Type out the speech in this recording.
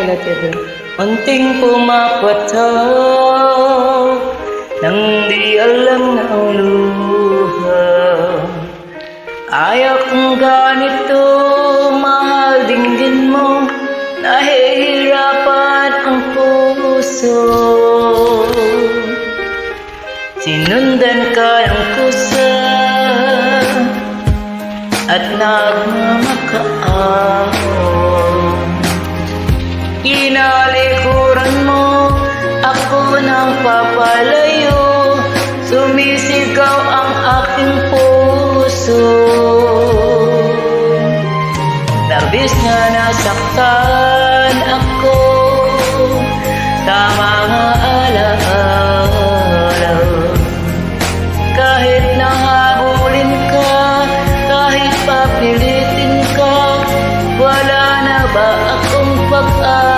natin. Munting pumapataw nang di alam na ang luha. Ayaw kong ganito, mahal dinggin mo, nahihirapan ang puso. Sinundan ka ng kusa at nagmamakaawa. Inalikuran mo ako ng papalayo, sumisigaw ang aking puso. Labis na nasaktan